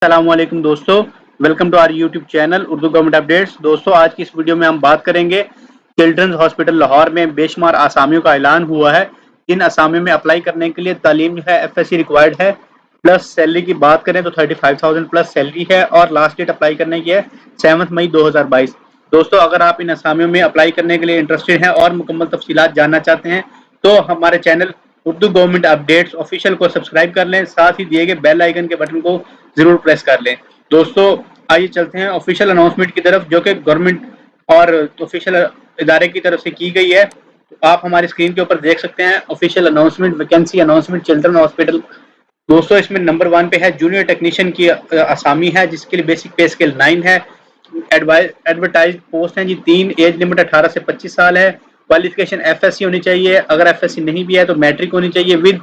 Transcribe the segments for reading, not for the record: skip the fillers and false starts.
अस्सलाम वालेकुम दोस्तों, welcome to our YouTube channel Urdu government updates. दोस्तों, आज की इस वीडियो में हम बात करेंगे चिल्ड्रंस हॉस्पिटल लाहौर में बेशुमार आसामियों का ऐलान हुआ है। इन आसामियों में अप्लाई करने के लिए तालीम जो है FSC रिक्वायर्ड है, प्लस सैलरी की बात करें तो 35,000 प्लस सैलरी है और लास्ट डेट अप्लाई करने की है 7 मई 2022। दोस्तों, अगर आप इन आसामियों में अप्लाई करने के लिए इंटरेस्टेड हैं और मुकम्मल तफसीलात जानना चाहते हैं तो हमारे channel Urdu government updates official को सब्सक्राइब कर लें, साथ ही दिए गए बेल आइकन के बटन को जरूर प्रेस कर लें। दोस्तों, आइए चलते हैं ऑफिशियल अनाउंसमेंट की तरफ, जो कि गवर्नमेंट और ऑफिशियल इदारे की तरफ से की गई है। तो आप हमारी स्क्रीन के ऊपर देख सकते हैं official announcement, vacancy announcement children hospital. दोस्तों, इसमें नंबर 1 पे है जूनियर टेक्नीशियन की आसामी है, जिसके लिए बेसिक पे स्केल 9 है। एडवर्टाइज पोस्ट है जी 3, एज लिमिट 18 से 25 साल है। क्वालिफिकेशन FSC होनी चाहिए, अगर FSC नहीं भी है तो मैट्रिक होनी चाहिए with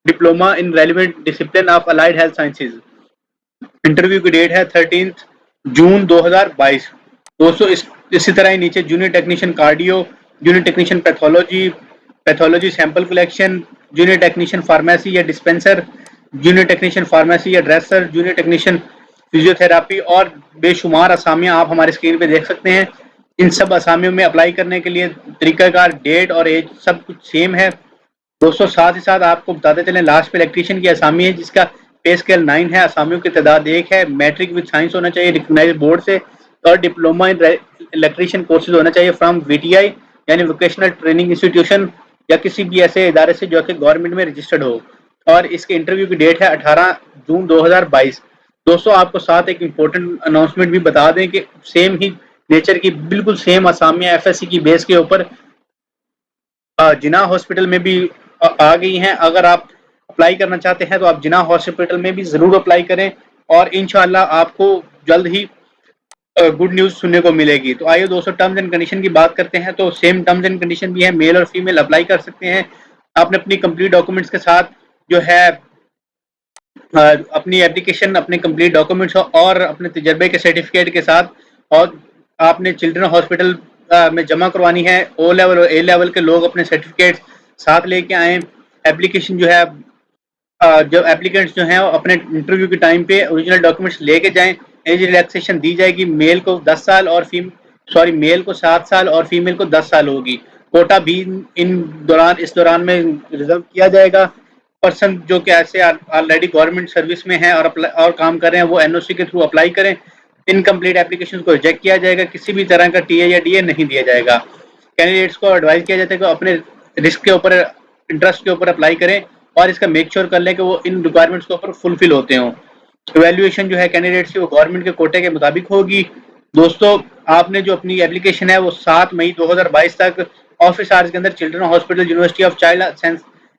diploma in relevant discipline of allied health sciences. Interview की डेट है 13 जून 2022। दोस्तों, इसी तरह ही नीचे junior technician cardio, junior technician pathology sample collection, junior technician pharmacy या डिस्पेंसर, जूनियर टेक्नीशियन फार्मेसी या ड्रेसर, जूनियर टेक्नीशियन फिजियोथेरापी और बेशुमार असामियां आप हमारे स्क्रीन पे देख सकते हैं। इन सब असामियों में अप्लाई करने के लिए तरीकाकार, डेट और एज सब कुछ सेम है। दोस्तों, साथ ही साथ आपको बताते चलें, लास्ट पे इलेक्ट्रीशियन की असामी है जिसका पे स्केल 9 है, असामियों की तादाद 1 है, मैट्रिक विद साइंस होना चाहिए रिकग्नाइज्ड बोर्ड से, और डिप्लोमा इन इलेक्ट्रीशियन कोर्सेज होना चाहिए फ्रॉम VTI यानी वोकेशनल ट्रेनिंग इंस्टीट्यूशन या किसी भी ऐसे इदारे से जो कि गवर्नमेंट में रजिस्टर्ड हो। और इसके इंटरव्यू की डेट है 18 जून 2022। दोस्तों, आपको साथ एक इम्पोर्टेंट अनाउंसमेंट भी बता दें कि सेम ही नेचर की बिल्कुल सेम असामियां FSC की बेस के ऊपर जिना हॉस्पिटल में भी आ गई हैं। अगर आप अप्लाई करना चाहते हैं तो आप जिना हॉस्पिटल में भी ज़रूर अप्लाई करें और इंशाल्लाह आपको जल्द ही गुड न्यूज़ सुनने को मिलेगी। तो आइए दोस्तों, टर्म्स एंड कंडीशन की बात करते हैं। तो सेम टर्म्स एंड कंडीशन भी है, मेल और फीमेल अप्लाई कर सकते हैं। आपने अपनी कंप्लीट डॉक्यूमेंट्स के साथ जो है अपनी एप्लीकेशन, अपने कंप्लीट डॉक्यूमेंट्स और अपने तजर्बे के सर्टिफिकेट के साथ, और आपने चिल्ड्रन हॉस्पिटल में जमा करवानी है। O लेवल और A लेवल के लोग अपने सर्टिफिकेट साथ लेके आएँ। एप्लीकेशन जो है जो एप्लीकेंट्स जो हैं वो अपने इंटरव्यू के टाइम पे ओरिजिनल डॉक्यूमेंट्स लेके जाएं। एज रिलैक्सेशन दी जाएगी, मेल को 10 साल और मेल को 7 साल और फीमेल को 10 साल होगी। कोटा भी इस दौरान में रिजर्व किया जाएगा। पर्सन जो कि ऐसे ऑलरेडी गवर्नमेंट सर्विस में हैं और काम कर रहे हैं वो NOC के थ्रू अप्लाई करें। इनकम्प्लीट एप्लीकेशन को रिजेक्ट किया जाएगा, किसी भी तरह का TA या DA नहीं दिया जाएगा। कैंडिडेट्स को एडवाइस किया जाता है कि अपने रिस्क के ऊपर, इंटरेस्ट के ऊपर अप्लाई करें और इसका मेक श्योर कर लें कि वो इन रिक्वायरमेंट्स के ऊपर फुलफिल होते हों। इवैल्यूएशन जो है कैंडिडेट्स की वो गवर्नमेंट के कोटे के मुताबिक होगी। दोस्तों, आपने जो अपनी एप्लीकेशन है वो 7 मई 2022 तक ऑफिस आवर्स के अंदर children hospital university of child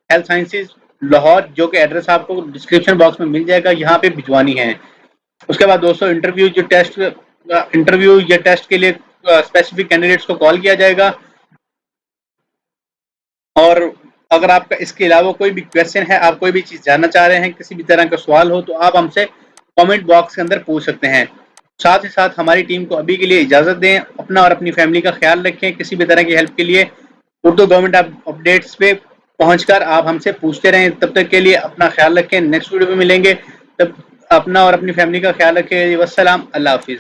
health sciences Lahore, जो कि एड्रेस आपको डिस्क्रिप्शन बॉक्स में मिल जाएगा, यहाँ पे भिजवानी है। उसके बाद दोस्तों, इंटरव्यू या टेस्ट के लिए स्पेसिफिक कैंडिडेट्स को कॉल किया जाएगा। और अगर आपका इसके अलावा कोई भी क्वेश्चन है, आप कोई भी चीज़ जानना चाह रहे हैं, किसी भी तरह का सवाल हो, तो आप हमसे कमेंट बॉक्स के अंदर पूछ सकते हैं। साथ ही साथ हमारी टीम को अभी के लिए इजाज़त दें। अपना और अपनी फैमिली का ख्याल रखें। किसी भी तरह की हेल्प के लिए उर्दू गवर्नमेंट अपडेट्स पे पहुंचकर आप हमसे पूछते रहें। तब तक के लिए अपना ख्याल रखें। नेक्स्ट वीडियो में मिलेंगे, तब अपना और अपनी फैमिली का ख्याल रखें। वस्सलाम, अल्लाह हाफिज़।